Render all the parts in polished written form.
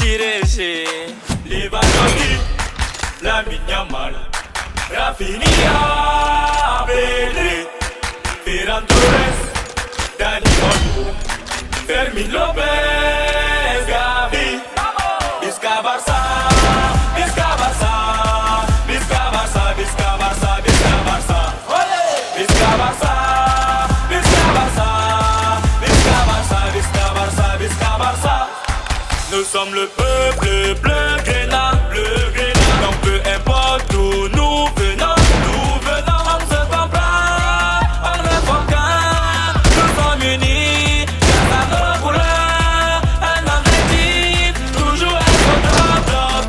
dirigé. Lewandowski, Lamine Yamal, Rafinha, Pedri, Ferran Torres, Dani Olmo, Fermin Lopez, Gavi, Visca Barça, Visca Barça, Visca Barça, Visca Barça, Visca Barça, Visca Barça, Visca Barça, Visca Barça, Visca Barça, Visca Barça. Nous sommes le peuple bleu grénat, donc peu importe d'où nous venons, on ne se comprend, on ne forme qu'un, nous sommes unis, grâce à nos couleurs, un objectif, toujours être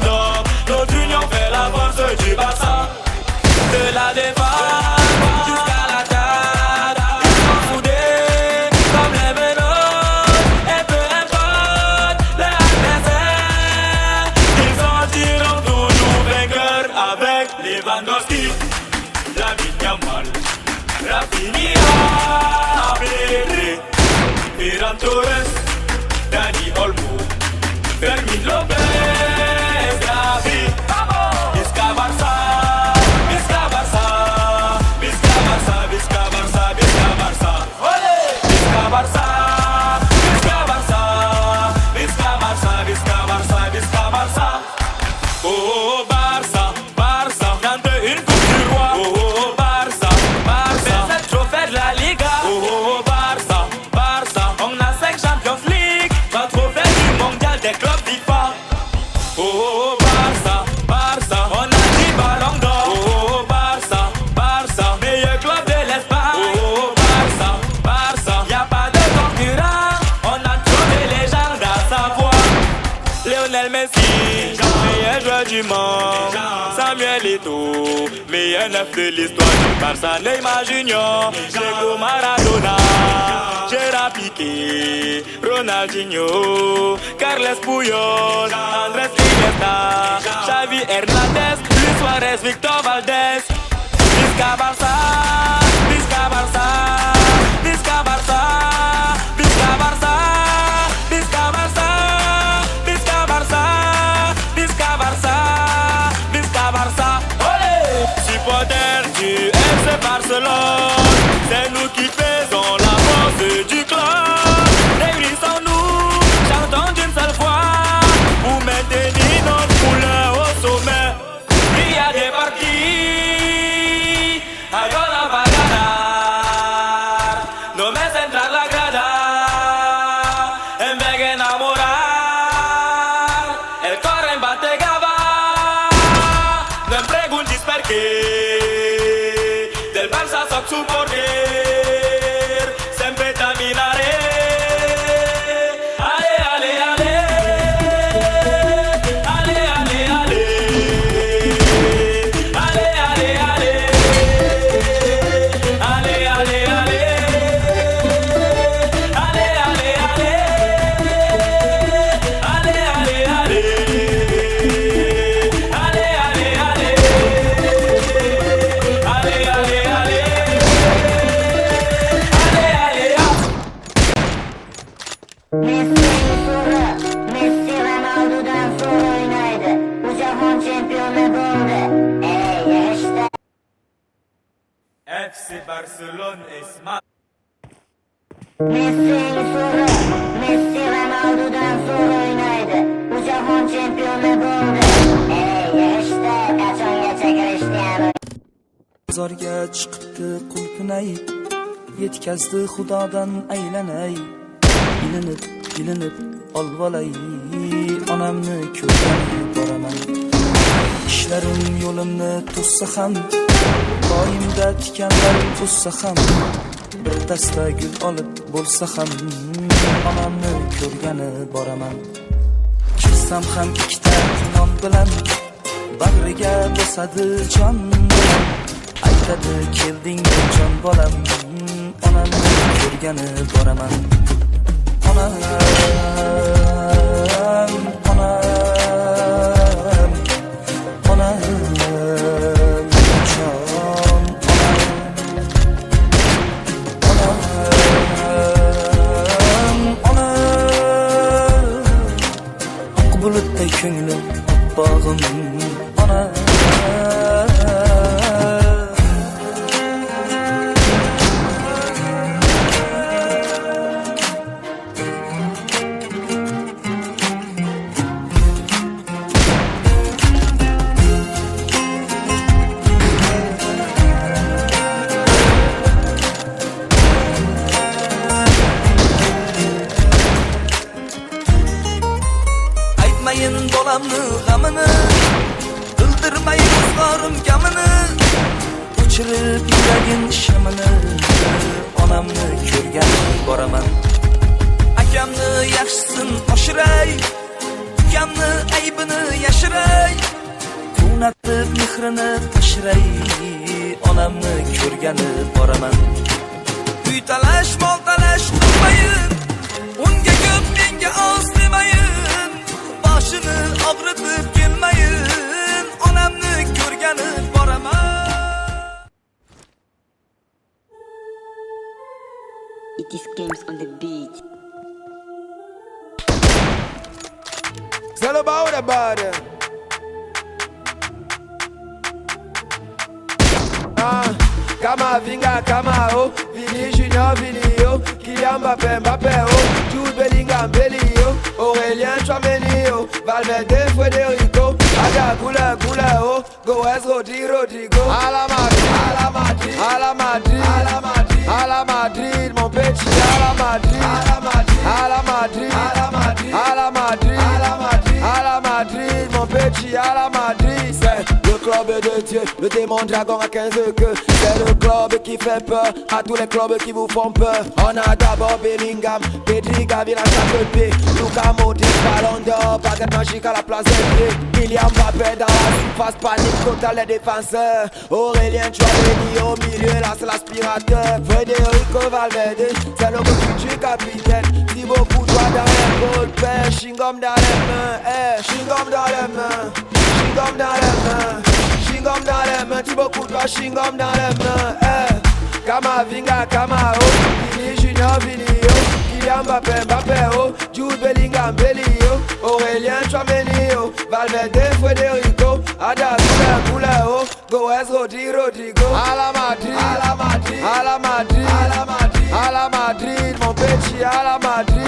top, notre union fait la force du Barça, de la défense jusqu'à l'attaque, ils sont soudés comme les vélos, et peu importe l'adversaire, ils en tireront toujours vainqueur avec Lewandowski, Lamine Yamal, Rafinha, Pedri, Ferran Torres, Dani Olmo, Fermin Lopez, Gavi, Visca Barça, Visca Barça, Visca Barça, Visca Barça, Visca Barça, Visca Barça, Visca Barça, Visca Barça, Visca Barça, Visca Barça. Oh Barça, Barça, chante une coupe du roi. Oh Barça, Barça, 7 trophées de la Liga. Oh Barça, Barça, on a 5 Champions League, 3 trophées du mondial des clubs FIFA. Oh Barça, Barça, on a 10 ballons d'or. Oh Barça, Barça, meilleur club de l'Espagne. Oh Barça, Barça, y'a pas de concurrent, on a trop de légendes à savoir. Lionel Messi, meilleur joueur du monde. Samuel Eto'o, meilleur neuf de l'histoire du Barça. Neymar Junior, Diego Maradona, Gerard Piqué, Ronaldinho, Carles Puyol, Andrés Iniesta, Xavi Hernandez, Luis Suarez, Victor Valdez. Visca Barça, Visca Barça, Visca Barça, Visca Barça, Visca Barça, Visca Barça, Visca Barça, Visca Barça. Supporters du FC Barcelone, c'est nous qui faisons la force du club. Réunissons-nous, chantons d'une seule voix pour maintenir notre couleur au sommet. Il y a des partis, ahora va a ganar. No me centrar la grada, en vez de enamorar, el corren bategaba. No me preguntes por qué, del Barça soy su poder, siempre terminaré. Ale, ale, ale, ale, ale, ale, ale, ale, ale, ale, ale, ale, ale, ale, ale, ale, Messi sonra, Messi Ronaldo'dan sonra oynaydı. Bu jahon çempionu bo'ldi. Ey işte. FC Barcelone Esma. Messi sonra, Messi Ronaldo'dan sonra oynaydı. Bu jahon çempionu bo'ldi. Ey işte, qachongacha Cristiano. Bozorga chiqibdi qulpinay, yetkazdi xudodan aylanay. Ilinib olvolay, onamni ko'rgani boraman. Ishlarim yo'limni to'ssa ham, doimda tikanlar to'ssa ham, bir dasta gul olib bo'lsa ham, onamni ko'rgani boraman. Kirsam ham ikkita non bilan, bag'riga bosadi jon bilan. Aytadi kelding jon bolam, onamni ko'rgani boraman. Onam, onam, onam, jon, onam, onam, onam, oq bulut ko'nglim oppog'im ona. Aytmayin bolamni g'amini, bildirmayin izg'orim gamini, o'chirib yuragim shamini. Onamni ko'rgan boraman, akamni yaxshisin oshiray, ukamni aybini yashiray, quvnatib mehrini tashiray. Onamni ko'rgani boraman. Uy talash, mol talash qilmayin, unga ko'p menga oz demayin, boshini og'ritib kelmayin. Onamni ko'rgani boraman. It is games on the beat. It's all about the body. Kamavinga, Kamao, Vini Junior, Vinio, Kylian Mbappé, Mbappé, Jude Bellingham, Bellio, Aurélien Tchouameni, Valverde, Federico, Ada Gula, Gula, Goes, Rodrigo, à la Madrid, à la Madrid, à la Madrid, à la Madrid, à la Madrid, mon petit, à la Madrid, à la Madrid, à la Madrid, à la Madrid, à la Madrid, à la Madrid, à la Madrid, mon petit, à la Madrid, c'est le club de Dieu, le démon dragon à 15 queues. C'est le club qui fait peur à tous les clubs qui vous font peur. On a d'abord Bellingham, Pedri, Gavi, la chaque pied, Luka Modric, Ballon d'Or, baguette magique à la place des pieds. Kylian Mbappé dans la surface, panique totale les défenseurs. Aurélien Tchouameni au milieu, là c'est l'aspirateur. Federico Valverde, c'est le futur capitaine. Thibaut Courtois dans les gold pen, chewing-gum dans les mains, chewing-gum dans les mains, chewing-gum dans les mains. Chewing-gum dans les mains, Thibaut Courtois, chewing-gum dans les mains. Kamavinga, Kamao, Vini Junior, Vinio, Kylian Mbappé, Mbappé, Jude Bellingham, Bellio, Aurélien Tchouameni, Valverde, Federico, Ada Gula, Goes, Rodrigo, à la Madrid, à la Madrid, à la Madrid, à la Madrid, à la Madrid, mon petit, à la Madrid,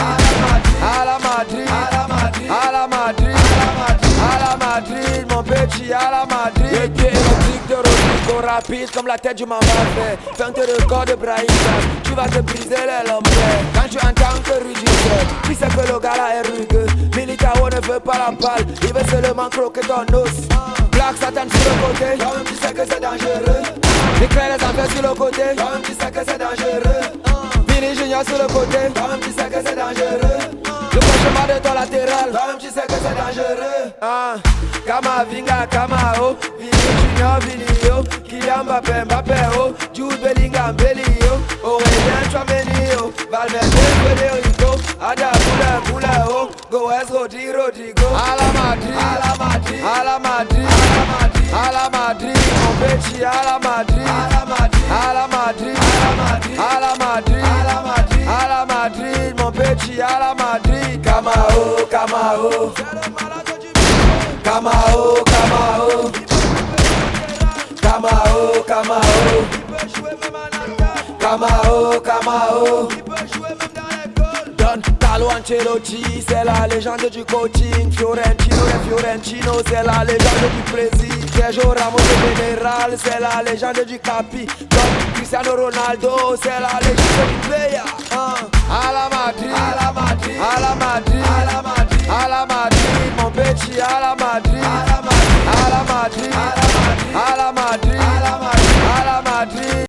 à la Madrid, à la Madrid, à la Madrid, à la Madrid, à la Madrid, mon petit, à la Madrid. Le pied électrique de Rodrigo, rapide comme la tête du maman fait. Feinte de corps de Brahim, tu vas te briser les lombaires. Quand tu entends que Rudiger, tu sais que le gars là est rugueux. Militao ne veut pas la balle, il veut seulement croquer ton os. Black Satan sur le côté, toi-même tu sais que c'est dangereux. Éclaire les enfants sur le côté, toi-même tu sais que c'est dangereux. Vini Junior sur le côté, toi-même tu sais que c'est dangereux. Le cauchemar de ton latéral, toi-même tu sais que c'est dangereux. Kamavinga, Kamao, Vini Junior, Vinio, Kylian Mbappé, Mbappé, Jude Bellingham, Bellio, Aurélien Tchouameni, Valverde, Federico, Ada Gula, Goes, Rodrigo, à la Madrid, à la Madrid, à la Madrid, à la Madrid, mon petit, à la Madrid, à la Madrid, à la Madrid, à la Madrid, à la Madrid, à la Madrid, mon petit, à la Madrid. Kamao, Kamao, Kamao, Kamao, Kamao, Kamao, Kamao, Kamao. Don Carlo Ancelotti, c'est la légende du coaching. Fiorentino et Fiorentino, c'est la légende du président. Sergio Ramos le général, c'est la légende du capi. Don Cristiano Ronaldo, c'est la légende du player. À la Madrid, à la Madrid, à la Madrid.